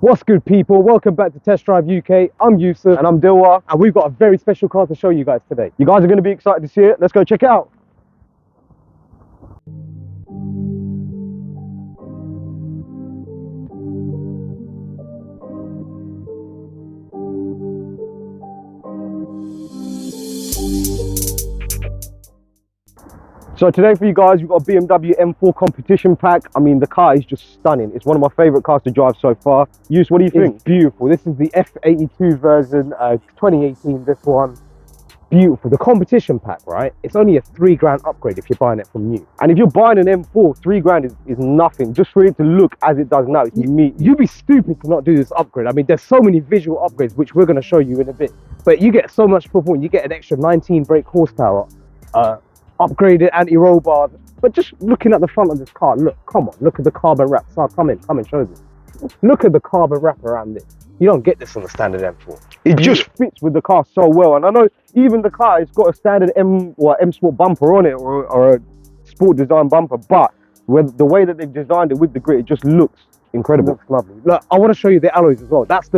What's good, people? Welcome back to Test Drive UK. I'm Yusuf. And I'm Dilwar. And we've got a very special car to show you guys today. You guys are going to be excited to see it. Let's go check it out. So today for you guys, we've got a BMW M4 Competition Pack. I mean, the car is just stunning. It's one of my favorite cars to drive so far. Yus, what do you think? It's beautiful. This is the F82 version, 2018, this one. Beautiful. The Competition Pack, right? It's only a £3 upgrade if you're buying it from new. And if you're buying an M4, £3 is nothing. Just for it to look as it does now, it's meat. You'd be stupid to not do this upgrade. I mean, there's so many visual upgrades, which we're going to show you in a bit. But you get so much performance. You get an extra 19 brake horsepower, upgraded anti-roll bars. But just looking at the front of this car, look, come on, look at the carbon wrap. So come in, show this. Look at the carbon wrap around this. You don't get this on the standard M4. It just fits with the car so well. And I know even the car, it's got a standard M Sport bumper on it, or a sport design bumper, but with the way that they've designed it with the grit, it just looks incredible. It looks lovely. Look, I want to show you the alloys as well. That's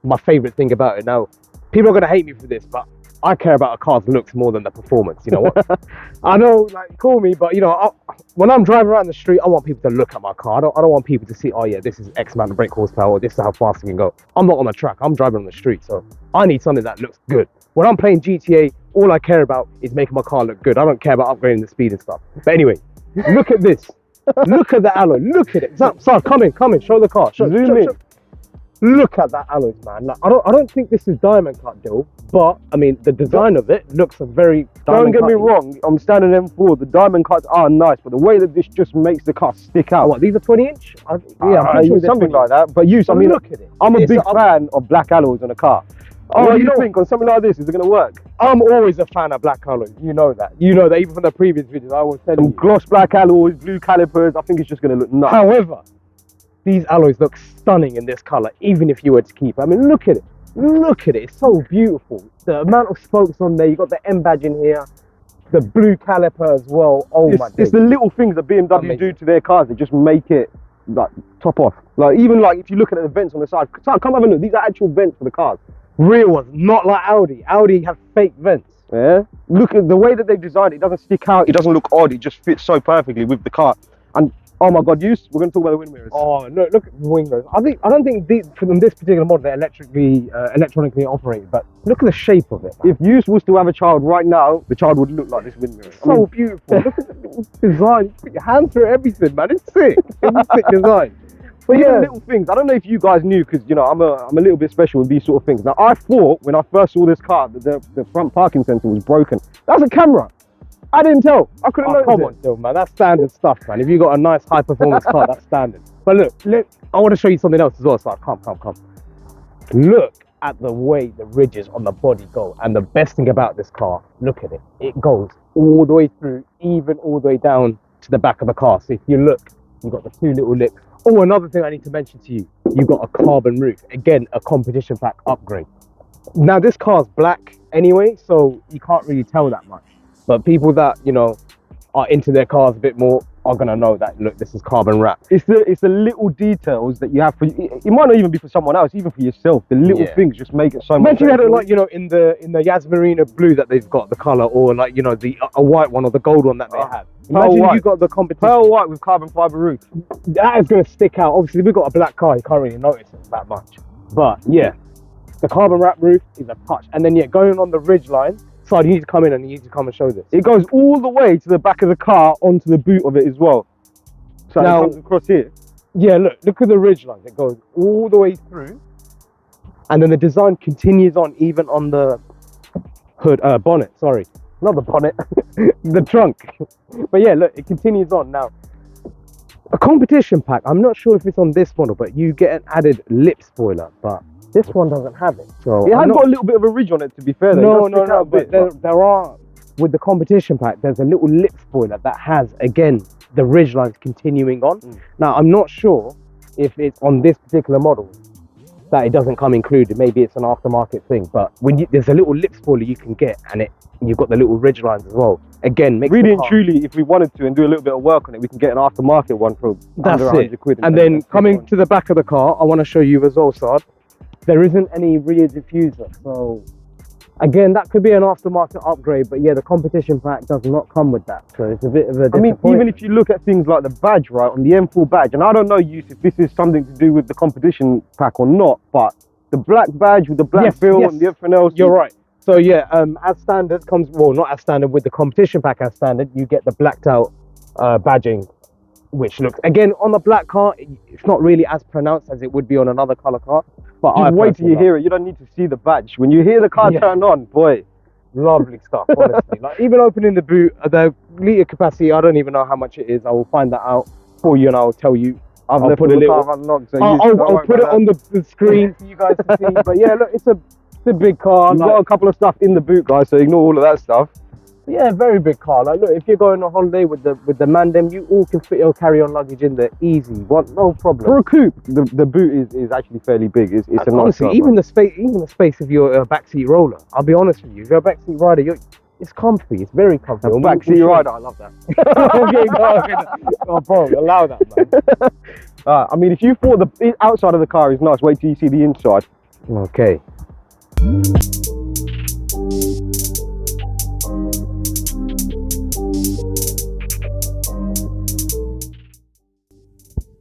my favorite thing about it. Now, people are going to hate me for this, but I care about a car's looks more than the performance. You know what? I know, like, call me, but you know, when I'm driving around the street, I want people to look at my car. I don't want people to see, oh yeah, this is X amount of brake horsepower, or this is how fast it can go. I'm not on the track. I'm driving on the street, so I need something that looks good. When I'm playing GTA, all I care about is making my car look good. I don't care about upgrading the speed and stuff. But anyway, look at this. Look at the alloy. Look at it. Sir, come in. Show the car. Zoom in. Look at that alloys, man. Like, I don't think this is diamond cut, Dill, but I mean the design of it looks a very Don't get me wrong, I'm standing M4, the diamond cuts are nice, but the way that this just makes the car stick out. Oh, what, these are 20-inch? Yeah, I'm pretty sure something like that. But I mean, look at it. I'm a big fan of black alloys on a car. What do you think on something like this? Is it going to work? I'm always a fan of black alloys. You know that. You know that even from the previous videos I was telling you. Gloss black alloys, blue calipers. I think it's just going to look nuts. However, these alloys look stunning in this color, even if you were to keep. I mean, look at it. Look at it. It's so beautiful. The amount of spokes on there. You got the M badge in here, the blue caliper as well. Oh my! It's the little things that BMW do to their cars. They just make it like top off. Like even like if you look at the vents on the side. Come have a look. These are actual vents for the cars. Real ones, not like Audi. Audi have fake vents. Yeah. Look at the way that they've designed it. It doesn't stick out. It doesn't look odd. It just fits so perfectly with the car. And oh my God, we're going to talk about the wind mirrors. Oh no, look at the wing mirrors. I don't think from this particular model they're electronically operated, but look at the shape of it, man. If Yus was to have a child right now, the child would look like this wind mirror. So beautiful. Look at the design. You put your hands through everything, man. It's sick. It's a sick design. But yeah, little things. I don't know if you guys knew, because you know I'm a little bit special with these sort of things. Now I thought when I first saw this car that the front parking sensor was broken. That's a camera. I didn't tell. I couldn't notice. Come on, Phil, man. That's standard stuff, man. If you got a nice high performance car, that's standard. But look, I want to show you something else as well. So come. Look at the way the ridges on the body go. And the best thing about this car, look at it. It goes all the way through, even all the way down to the back of the car. So if you look, you've got the two little lips. Oh, another thing I need to mention to you, you've got a carbon roof. Again, a Competition Pack upgrade. Now this car's black anyway, so you can't really tell that much. But people that, you know, are into their cars a bit more are going to know that, look, this is carbon wrap. It's the little details that you have for you. It might not even be for someone else, even for yourself. The little things just make it so much. Imagine you had it like, you know, in the Yasmarina blue that they've got, the color, or like, you know, a white one or the gold one that they have. Imagine you got the competition. Pearl white with carbon fiber roof. That is going to stick out. Obviously, we've got a black car, you can't really notice it that much. But yeah, the carbon wrap roof is a touch. And then yeah, going on the ridge line, so you need to come in and you need to come and show this. It goes all the way to the back of the car onto the boot of it as well. So now, it comes across here. Yeah, look at the ridge lines. It goes all the way through. And then the design continues on even on the hood, bonnet, sorry. Not the bonnet, the trunk. But yeah, look, it continues on. Now, a Competition Pack, I'm not sure if it's on this model, but you get an added lip spoiler, but this one doesn't have it. So it has got a little bit of a ridge on it, to be fair. No, but there are, with the Competition Pack, there's a little lip spoiler that has, again, the ridge lines continuing on. Now, I'm not sure if it's on this particular model, that it doesn't come included. Maybe it's an aftermarket thing, but when there's a little lip spoiler you can get, and you've got the little ridge lines as well. Again, makes really and truly, if we wanted to and do a little bit of work on it, we can get an aftermarket one for under 100 quid. And then coming to the back of the car, I want to show you as well, Saad, there isn't any rear diffuser. So again, that could be an aftermarket upgrade, but yeah, the competition pack does not come with that. So it's a bit of a I mean, even if you look at things like the badge, right, on the M4 badge, and I don't know, Yusuf, if this is something to do with the competition pack or not, but the black badge with the black bill and everything else. You're right. So yeah, as standard comes, well, not as standard, with the competition pack as standard, you get the blacked out badging, which looks, again, on the black car, it's not really as pronounced as it would be on another color car. But just wait till you hear it. You don't need to see the badge. When you hear the car turn on, boy, lovely stuff, honestly. Like, even opening the boot, the litre capacity, I don't even know how much it is. I will find that out for you and I'll tell you. I'll put the car unlocked. So I'll put it on the screen for you guys to see. But yeah, look, it's a big car. You've got a couple of stuff in the boot, guys, so ignore all of that stuff. But yeah, very big car. Like, look, if you're going on holiday with the mandem, you all can fit your carry-on luggage in there easy. No problem. For a coupe, the boot is actually fairly big. It's a nice honestly, car, even the space of your backseat roller. I'll be honest with you, if you're a backseat rider, it's comfy. It's very comfy. Backseat rider, I love that. Okay, oh, bro, allow that, man. I mean, if you thought the outside of the car is nice, wait till you see the inside. Okay.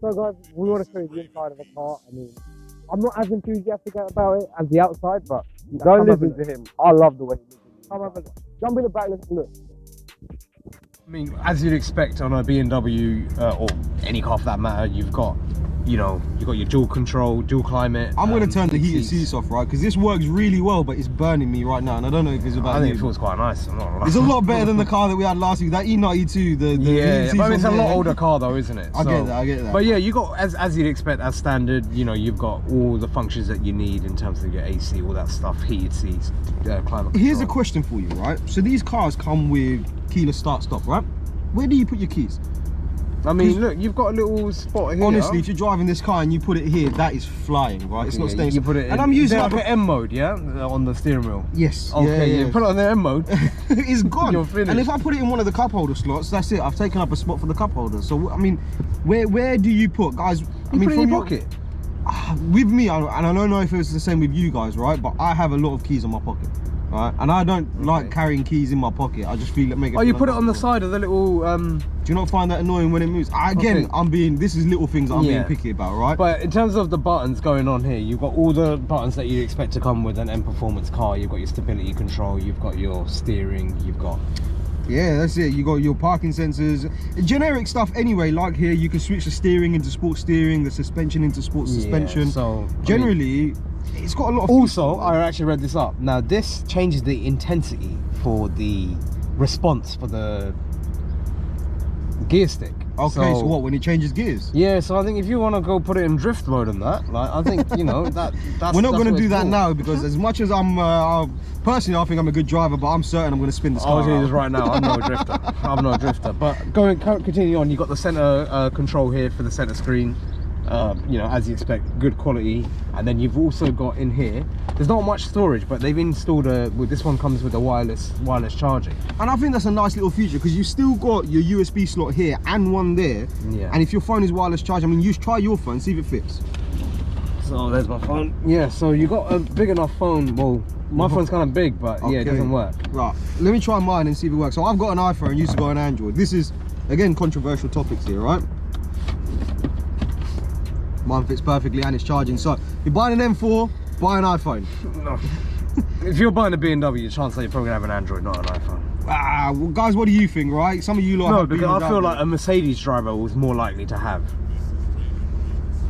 So guys, we want to show you the inside of the car. I mean, I'm not as enthusiastic about it as the outside, but don't listen to him. I love the way he looks. Come have a look. Jump in the back, let's look. I mean, as you'd expect on a BMW or any car for that matter, you've got your dual control, dual climate. I'm going to turn the heated seats off, right? Because this works really well, but it's burning me right now, and I don't know if it's about. I think it feels quite nice. I'm not gonna lie. It's a lot better than the car that we had last week, that E92. Yeah, but it's a lot older car though, isn't it? I get that. But yeah, you got as you'd expect, as standard. You've got all the functions that you need in terms of your AC, all that stuff, heated seats, climate control. Here's a question for you, right? So these cars come with keyless start-stop, right? Where do you put your keys? I mean, look, you've got a little spot here. Honestly, if you're driving this car and you put it here, that is flying, right? Okay, it's not staying. You put it in, and I'm using like an M mode, yeah, on the steering wheel. Yes. Okay, yeah. you put it on the M mode. It's gone. You're finished. And if I put it in one of the cup holder slots, that's it. I've taken up a spot for the cup holder. So I mean, where do you put, guys? I mean, put it in your pocket. With me, and I don't know if it's the same with you guys, right? But I have a lot of keys in my pocket. Right, and I don't like carrying keys in my pocket. I just feel it make it. Oh, you put it on the side of the little. Do you not find that annoying when it moves? Again, this is little things that I'm being picky about, right? But in terms of the buttons going on here, you've got all the buttons that you expect to come with an M Performance car. You've got your stability control, you've got your steering, you've got. Yeah, that's it. You got your parking sensors, generic stuff anyway. Like here, you can switch the steering into sports steering, the suspension into sports suspension. So generally. It's got a lot of also I actually read this up. Now this changes the intensity for the response for the gear stick. Okay, so what, when it changes gears? Yeah, so I think if you want to go put it in drift mode and that, like, I think, that's we're not going to do that now, because as much as I'm personally, I think I'm a good driver, but I'm certain I'm going to spin this car. I was doing this right now. I'm not a drifter. I'm not a drifter. But continue on. You got the center control here for the center screen. As you expect, good quality. And then you've also got in here, there's not much storage, but they've installed this one comes with a wireless charging. And I think that's a nice little feature, because you've still got your USB slot here and one there. Yeah. And if your phone is wireless charge, I mean, try your phone, see if it fits. So there's my phone. Yeah, so you got a big enough phone. Well, my phone's kind of big, but yeah, it doesn't work. Right, let me try mine and see if it works. So I've got an iPhone, used to got an Android. This is, again, controversial topics here, right? Mine fits perfectly and it's charging. So if you're buying an M4, buy an iPhone. No. If you're buying a BMW, chances are you're probably gonna have an Android, not an iPhone. Well, guys, what do you think, right? Some of you lot. No, because I feel like a Mercedes driver was more likely to have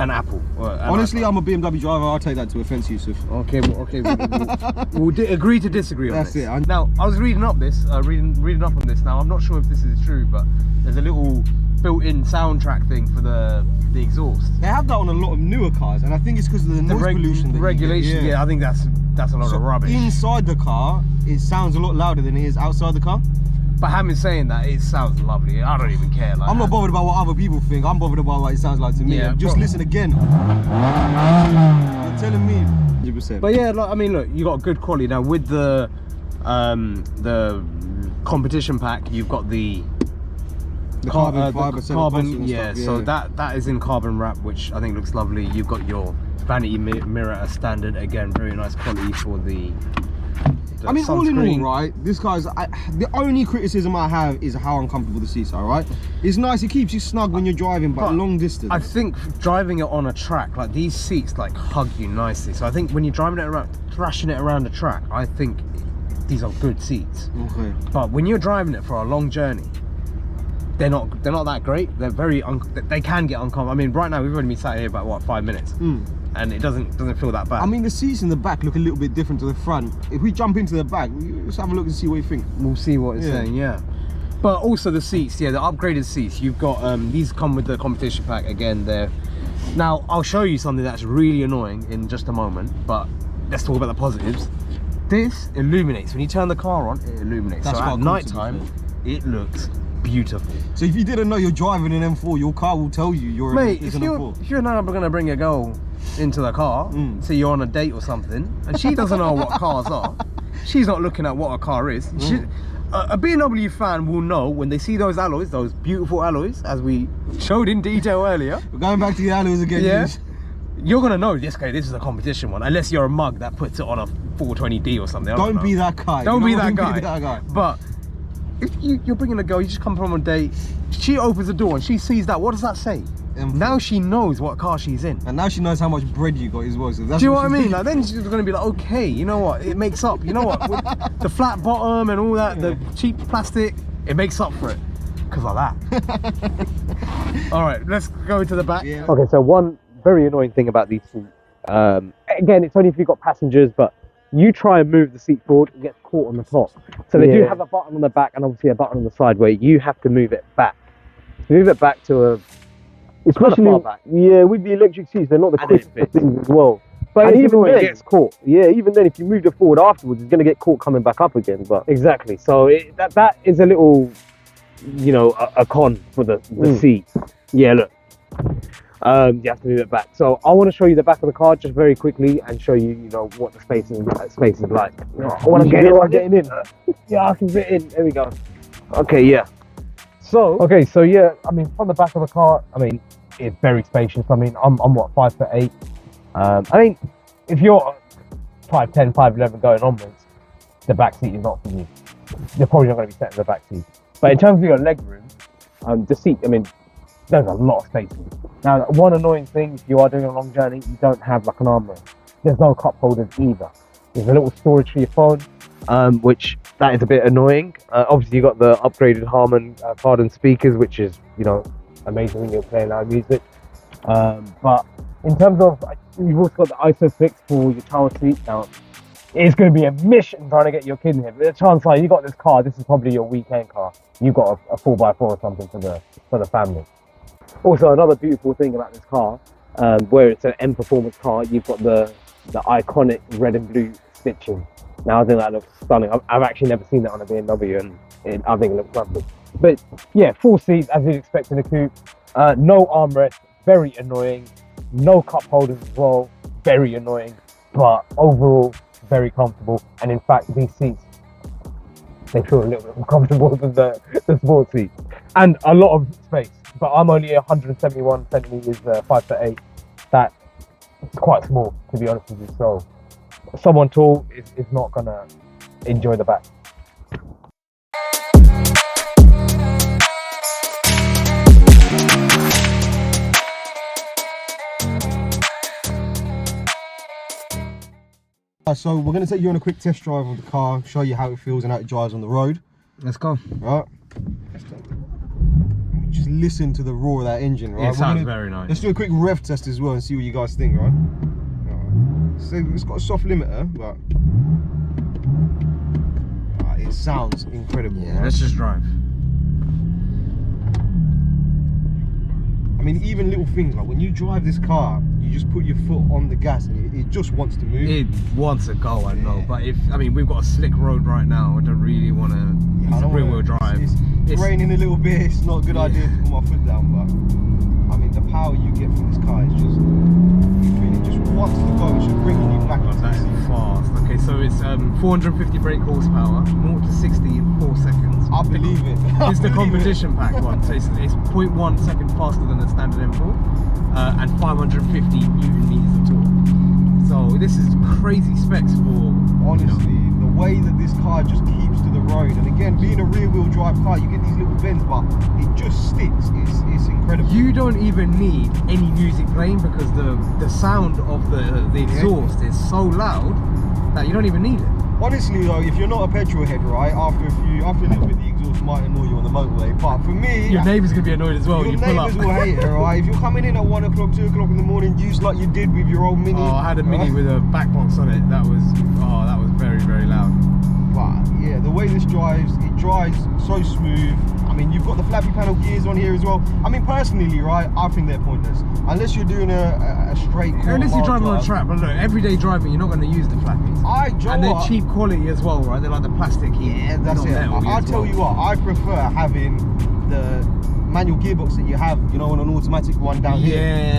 an Apple. Honestly, I'm a BMW driver. I'll take that to offense, Yusuf. Okay, we'll agree to disagree on this. That's it. Now, I was reading up on this. Now, I'm not sure if this is true, but there's a little built-in soundtrack thing for the exhaust. They have that on a lot of newer cars, and I think it's because of the noise pollution. The regulation. Yeah, I think that's a lot of rubbish. Inside the car, it sounds a lot louder than it is outside the car. But having saying that, it sounds lovely. I don't even care. I'm not bothered about what other people think. I'm bothered about what it sounds like to me. Yeah, just listen again. You're telling me 100%. But yeah, like, I mean, look, you got good quality now with the competition pack. You've got the carbon fiber, carbon, yeah. stuff, So that is in carbon wrap, which I think looks lovely. You've got your vanity mirror as standard, again, very nice quality for the I mean, all in sunscreen. all, right, this guy's, the only criticism I have is how uncomfortable the seats are, right? It's nice, it keeps you snug when you're driving, but long distance. I think driving it on a track, like these seats like hug you nicely. So I think when you're driving it around, thrashing it around the track, I think these are good seats. Okay. But when you're driving it for a long journey, they're not that great. They're very they can get uncomfortable. I mean, right now we've only been sat here about what, 5 minutes, and it doesn't feel that bad. I mean, the seats in the back look a little bit different to the front. If we jump into the back, let's have a look and see what you think. We'll see what it's saying, yeah. But also the seats, yeah, the upgraded seats. You've got these come with the competition pack again. There. Now I'll show you something that's really annoying in just a moment, but let's talk about the positives. This illuminates when you turn the car on. It illuminates. That's so at night time, it looks beautiful. So if you didn't know you're driving an M4, your car will tell you you're Mate, an if M4. you're now going to bring a girl into the car, say you're on a date or something, and she doesn't know what cars are, she's not looking at what a car is. A BMW fan will know when they see those alloys, those beautiful alloys, as we showed in detail earlier. We're going back to the alloys again. Yeah. You're gonna know this is a competition one, unless you're a mug that puts it on a 420D or something. Don't be that guy. Don't be that guy. But if you're bringing a girl, you just come from a date, she opens the door and she sees that, what does that say? Now she knows what car she's in. And now she knows how much bread you got as well. So that's do you know what I mean? Like, then she's going to be like, okay, you know what? It makes up. You know what? With the flat bottom and all that, the cheap plastic, it makes up for it. Because of that. All right, let's go to the back. Yeah. Okay, so one very annoying thing about these seats, again, it's only if you've got passengers, but you try and move the seat forward, it gets caught on the top. So they do have a button on the back and obviously a button on the side where you have to move it back. Move it back to a... Especially, yeah, with the electric seats, they're not the quickest things as well. But even then, it gets caught. Yeah, even then, if you move it forward afterwards, it's going to get caught coming back up again. But exactly. So that is a little, you know, a con for the seat. Yeah, look. You have to move it back. So I want to show you the back of the car just very quickly and show you, you know, what the space is like. I want to get in. Yeah, I can fit in. There we go. Okay, yeah. So yeah, I mean, from the back of the car, I mean, it's very spacious. I mean, I'm what, 5'8". I mean, if you're 5'10", 5'11" going onwards, the back seat is not for you. You're probably not going to be sat in the back seat. But in terms of your leg room, the seat, I mean, there's a lot of space. Now, one annoying thing, if you are doing a long journey, you don't have like an armrest. There's no cup holders either. There's a little storage for your phone, which that is a bit annoying. Obviously, you got the upgraded Harman Kardon speakers, which is, you know, amazing when you're playing loud music. But in terms of, you've also got the ISOFIX for your child seat. Now, it's going to be a mission trying to get your kid in here. But the chance are you got this car. This is probably your weekend car. You've got a 4x4 or something for the family. Also, another beautiful thing about this car, where it's an M Performance car, you've got the iconic red and blue stitching. Now, I think that looks stunning. I've actually never seen that on a BMW, and I think it looks lovely. But yeah, 4 seats as you'd expect in a coupe. No armrest, very annoying. No cup holders as well, very annoying. But overall, very comfortable. And in fact, these seats, they feel a little bit more comfortable than the sport seats. And a lot of space. But I'm only 171 centimeters, 5'8". That's quite small, to be honest with you. So someone tall is not gonna enjoy the back. So we're going to take you on a quick test drive of the car, show you how it feels and how it drives on the road. Let's go. Right. Just listen to the roar of that engine, right? Yeah, it sounds very nice. Let's do a quick rev test as well and see what you guys think, right? So it's got a soft limiter, but it sounds incredible. Yeah, right? let's just drive. I mean, even little things like when you drive this car, you just put your foot on the gas and it just wants to move. It wants to go, I know, but we've got a slick road right now. I don't really want to. It's rear wheel drive. It's raining a little bit. It's not a good idea to put my foot down, but I mean, the power you get from this car is just, it just wants to go. It's just bringing you back into the 450 brake horsepower, 0 to 60 in 4 seconds. I believe it. It's the competition pack one, so it's 0.1 second faster than the standard M4, and 550 newton meters of torque. So this is crazy specs for, honestly, the way that this car just keeps to the road, and again, being a rear-wheel drive car, you get these little bends, but it just sticks. It's incredible. You don't even need any music playing because the sound of the exhaust is so loud that you don't even need it. Honestly though, if you're not a petrol head, right, after a little bit, the exhaust might annoy you on the motorway. But for me, your neighbour's gonna be annoyed as well. Your You pull up. neighbours will hate it, right? If you're coming in at 1 o'clock, 2 o'clock in the morning, just like you did with your old Mini. Oh, I had a Mini with a back box on it. That was very, very loud. But yeah, the way this drives, it drives so smooth. I mean, you've got the flappy panel gears on here as well. I mean, personally, right, I think they're pointless. Unless you're doing a straight Unless you're driving on a track, but look, everyday driving, you're not going to use the flappies. And they're cheap quality as well, right? They're like the plastic. Yeah, that's it. I'll tell you what, I prefer having the manual gearbox that you have, you know, on an automatic one down here.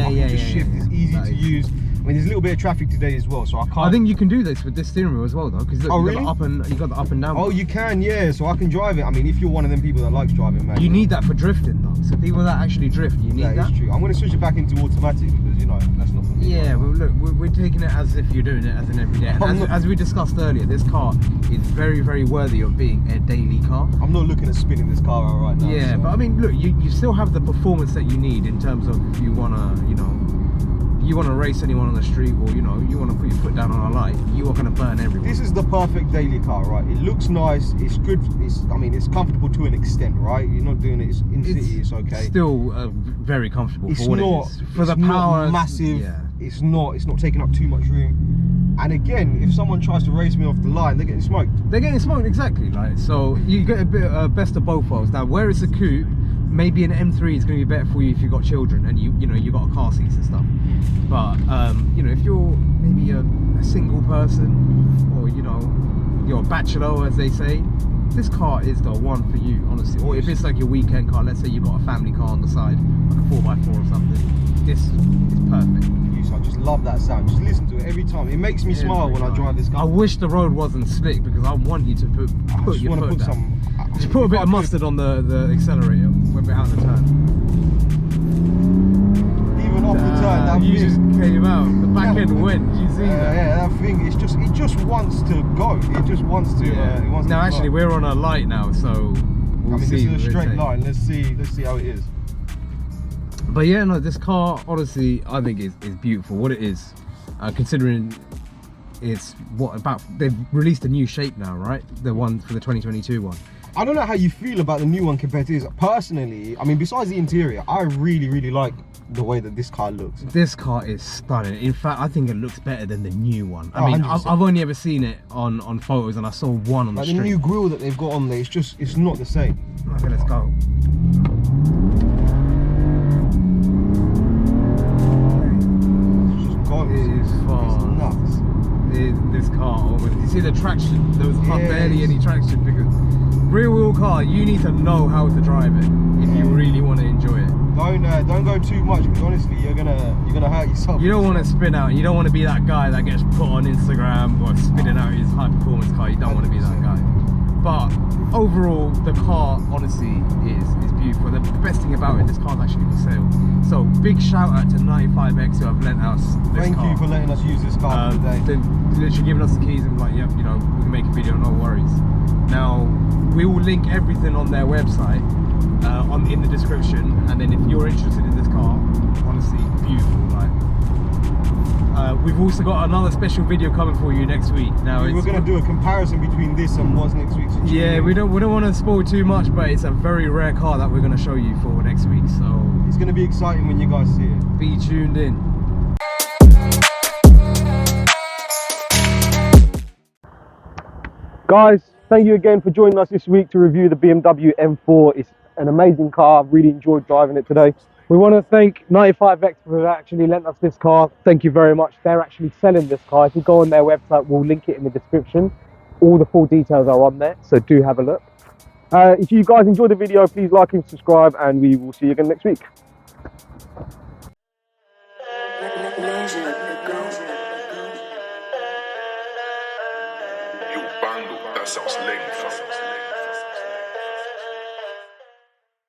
Yeah, just shift. It's easy to use. I mean, there's a little bit of traffic today as well, so I can't. I think you can do this with this steering wheel as well, though, because oh, you got the up and down. Oh, you can, yeah. So I can drive it. I mean, if you're one of them people that likes driving, man. You need that for drifting, though. So people that actually drift, you need that. That is true. I'm going to switch it back into automatic because, you know, that's not for me. Yeah, well, look, we're taking it as if you're doing it as an everyday. And as we discussed earlier, this car is very, very worthy of being a daily car. I'm not looking at spinning this car out right now. Yeah, so. But I mean, look, you still have the performance that you need in terms of if you want to, you want to race anyone on the street, or you want to put your foot down on a light, you are going to burn everyone. This is the perfect daily car, right? It looks nice, it's good, it's comfortable to an extent, right? You're not doing it in city, it's okay. Still very comfortable it's for what not, it is. For the power, not massive. Yeah. It's not taking up too much room. And again, if someone tries to race me off the line, they're getting smoked. They're getting smoked, exactly. Like, so you get a bit best of both worlds. Now, where it's a coupe, maybe an M3 is going to be better for you if you've got children and you got a car seats and stuff. But if you're maybe a single person, or you're a bachelor, as they say, this car is the one for you, honestly. Or if it's like your weekend car, let's say you've got a family car on the side, like a 4x4 or something, this is perfect. I just love that sound. Just listen to it every time. It makes me smile when I drive this car. I wish the road wasn't slick because I want you to put your foot down. Just put a bit of mustard on the accelerator when we're out of the turn. Even off the turn, that you just came out. The back end went. Did you see that? Yeah, that thing. It just wants to go. It just wants to. Yeah. It wants now, to actually, we're on a light now, so we'll see. This is a straight line. Let's see how it is. But yeah, no, this car, honestly, I think is beautiful. What it is, considering it's they've released a new shape now, right? The one for the 2022 one. I don't know how you feel about the new one compared to this. Personally, I mean, besides the interior, I really, really like the way that this car looks. This car is stunning. In fact, I think it looks better than the new one. I mean, 100%. I've only ever seen it on photos, and I saw one on the street. The new grille that they've got on there, it's not the same. Okay, let's go. This car, you see the traction, there was barely any traction, because rear wheel car, you need to know how to drive it if you really want to enjoy it. Don't go too much, because honestly you're gonna hurt yourself. You don't want to spin out. You don't want to be that guy that gets put on Instagram or spinning out his high performance car. You don't want to be that guy. But overall, the car honestly is beautiful. The best thing about it, this car's actually for sale. So big shout out to 95X who have lent us this Thank car. you for letting us use this car today. They've literally given us the keys and like, yep, we can make a video, no worries. Now, we will link everything on their website in the description, and then if you're interested in this car, honestly, beautiful. We've also got another special video coming for you next week. Now we're going to do a comparison between this and what's next week's. Yeah, we don't want to spoil too much, but it's a very rare car that we're going to show you for next week. So it's going to be exciting when you guys see it. Be tuned in. Guys, thank you again for joining us this week to review the BMW M4. It's an amazing car. I've really enjoyed driving it today. We want to thank 95X for actually lent us this car. Thank you very much. They're actually selling this car. If you go on their website, we'll link it in the description. All the full details are on there, so do have a look. If you guys enjoyed the video, please like and subscribe, and we will see you again next week. sounds lame.